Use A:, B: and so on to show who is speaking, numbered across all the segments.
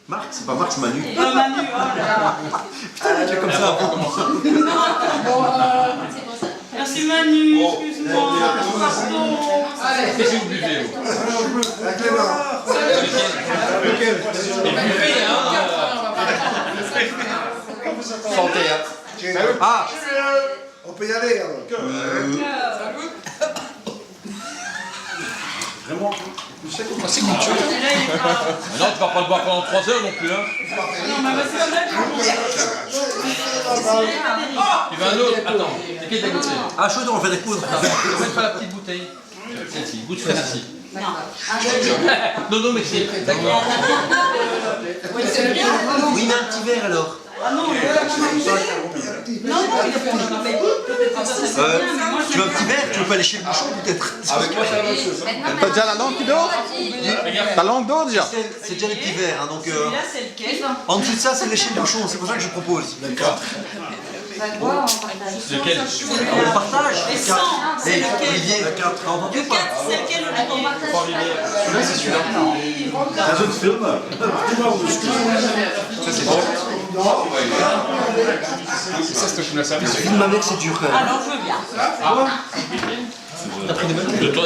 A: Marc, c'est pas Marc, c'est Manu.
B: Manu, oh là là.
A: Putain, tu es comme ça.
B: Merci Manu, excuse-moi. Pardon.
C: Allez,
D: Qu'est-ce que vous buvez?
A: La Clément. Lequel?
D: Santé, hein.
A: Ah,
E: On peut y aller alors.
A: vraiment.
D: C'est comme tu veux. Non, tu vas pas le boire pendant 3 heures non plus, hein.
B: Non, mais c'est comme ça.
D: Tu veux un autre? Attends, c'est qui t'a goûté?
A: Ah, chaud, on fait des coudres.
D: Même pas la petite bouteille. Celle-ci, goûte celle-ci. Non, non, mais c'est. D'accord.
A: Oui, mais un petit verre alors.
B: Ah non, il a pas
A: Tu veux un petit verre? Tu veux pas lécher le bouchon peut-être?
D: Avec moi, c'est la même chose.
F: T'as déjà la langue qui dort? Ta langue dort déjà?
A: C'est déjà les petits verres, hein, donc
B: Celui-là, c'est lequel?
A: en dessous de ça, c'est lécher le bouchon, c'est pour ça que je propose. D'accord.
D: Lequel?
A: On partage.
B: Et 100, c'est
A: Hey,
B: lequel?
A: Olivier, la carte, t'as entendu
B: Le
A: ou pas?
B: 4, c'est lequel, Olivier?
D: Celui-là, c'est celui-là.
A: Un autre film.
D: Ça, c'est un service.
A: Filme avec, c'est dur quand même.
B: Alors, je veux bien.
D: De toi,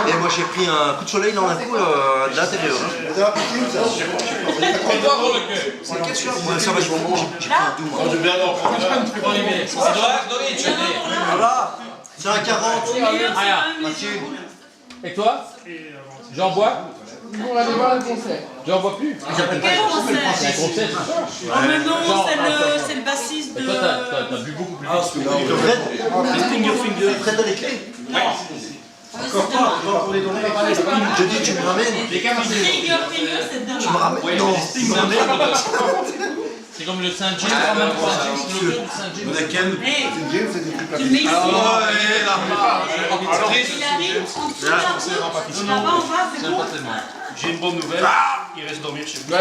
A: Et moi j'ai pris un coup de soleil dans la cour de l'intérieur. C'est quel celui-là? Ouais, ça va, j'ai pris un doux moi. Voilà, c'est un 40.
D: Et toi? J'en bois?
C: Pour aller voir le concert.
D: J'en bois plus.
B: Quel
D: C'est un
B: concert?
D: concert, c'est ça?
B: Oh mais non, c'est le bassiste de...
D: Et toi, t'as bu beaucoup plus vite.
A: Fred a les clés. Encore pas, pour les donner. Je dis, tu me ramènes.
B: Finger Finger, c'est de
A: Tu me ramènes. Non, tu me ramènes.
D: C'est comme le Saint-James, quand même, c'est le logo du Saint-James.
A: Laquelle?
B: Tu mixes.
A: Ah ouais, là.
B: Il arrive en dessous de la route. Là-bas, en bas, c'est bon.
G: J'ai une bonne nouvelle, il reste dormir chez vous.
B: Oh,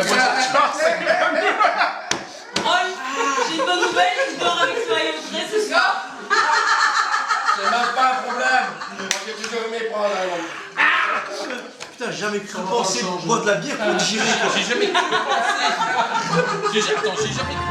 B: j'ai une bonne nouvelle, je dors avec toi et Audrey ce soir.
C: C'est même pas un problème. J'ai toujours aimé prendre la langue.
A: Putain, j'ai jamais cru penser boire de la bière pour digérer quoi.
D: J'ai jamais cru penser. Attends, j'ai jamais cru.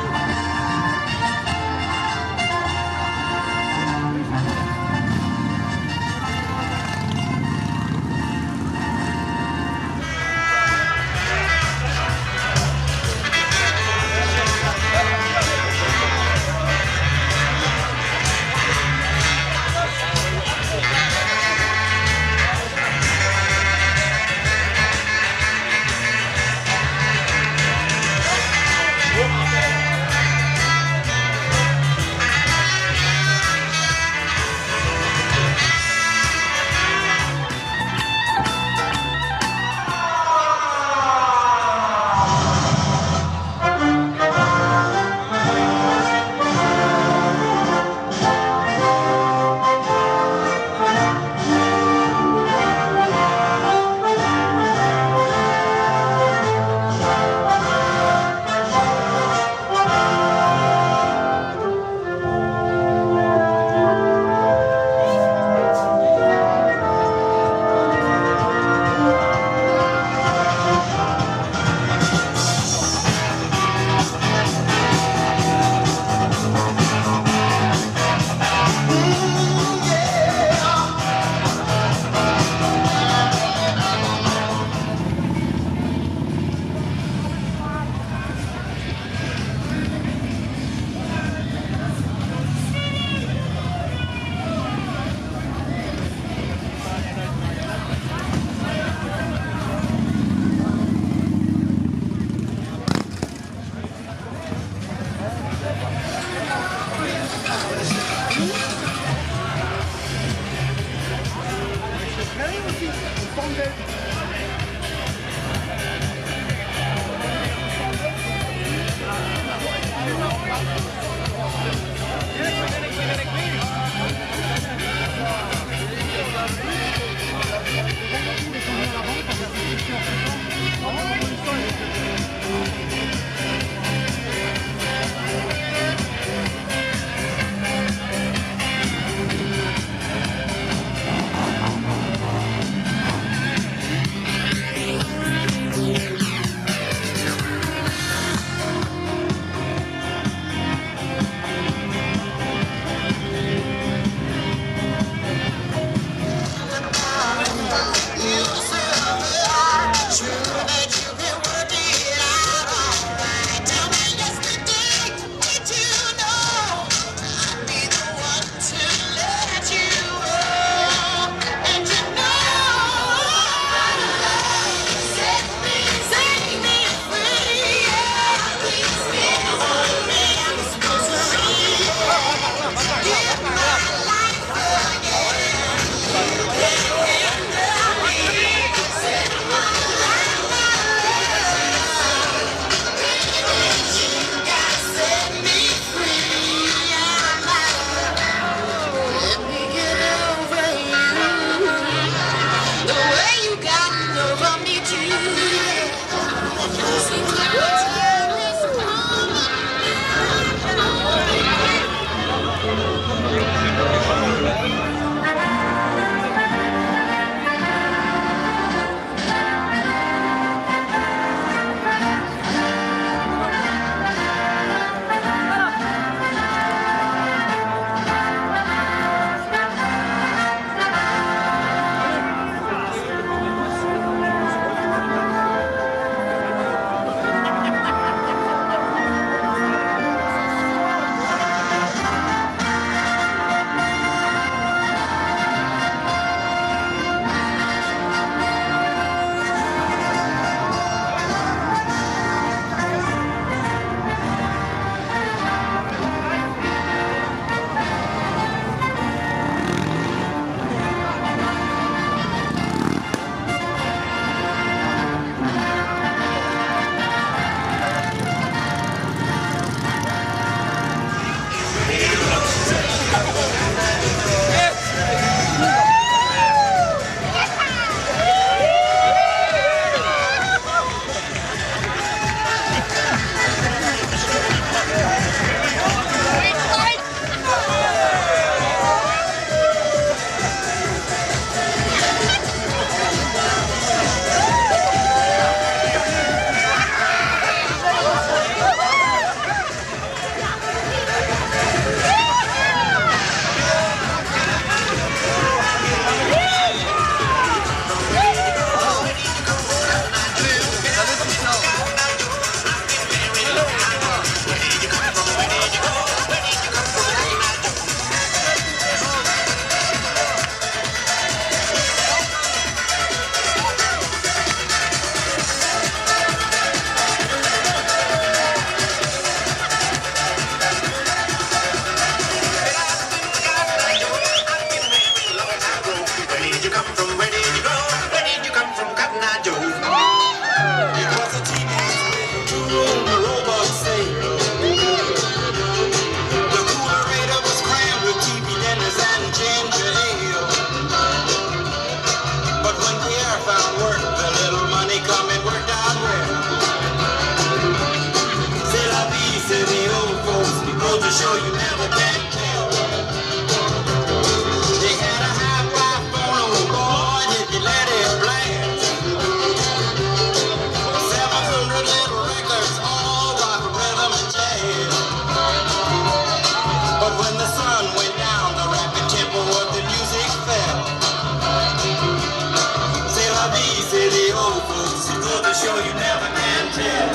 H: built a show you never can tell.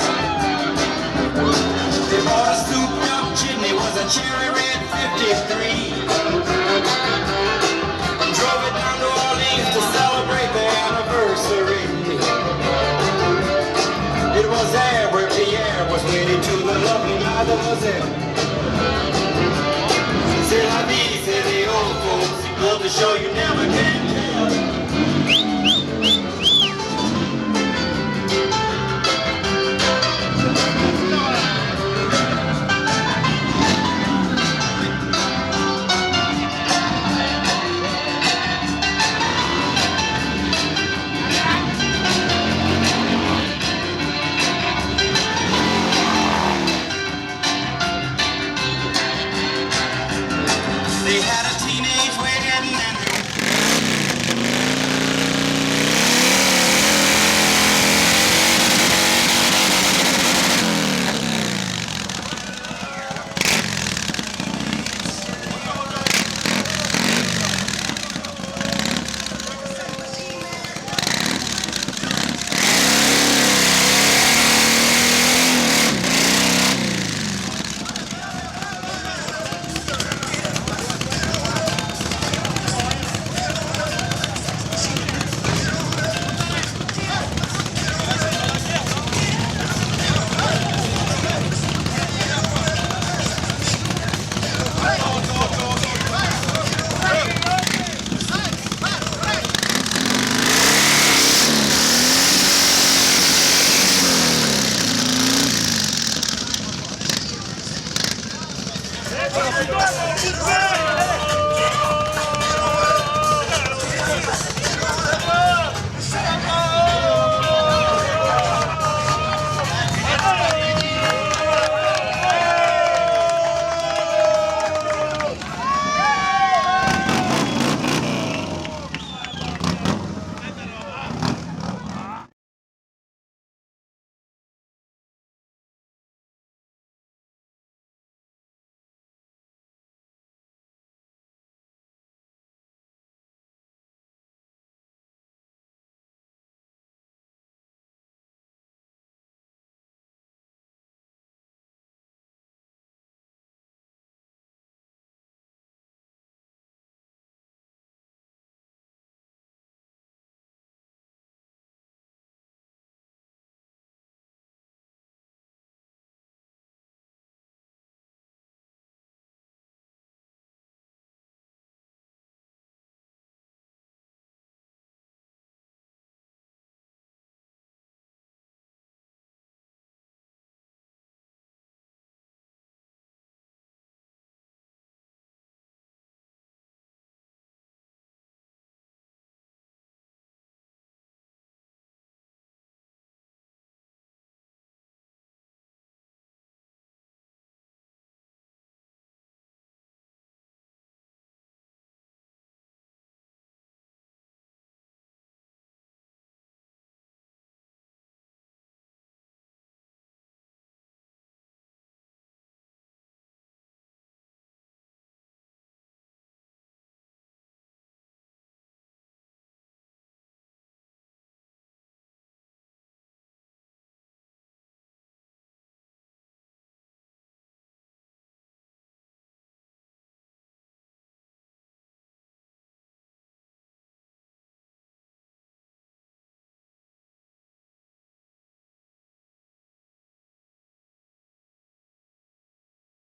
H: They bought a souped up chimney, was a cherry red 53. And drove it down to Orleans to celebrate their anniversary. It was there where Pierre was wedded to the lovely Mademoiselle. C'est la vie, say the old folks, built a show you never can tell. They had a teenage wedding and
B: Allez,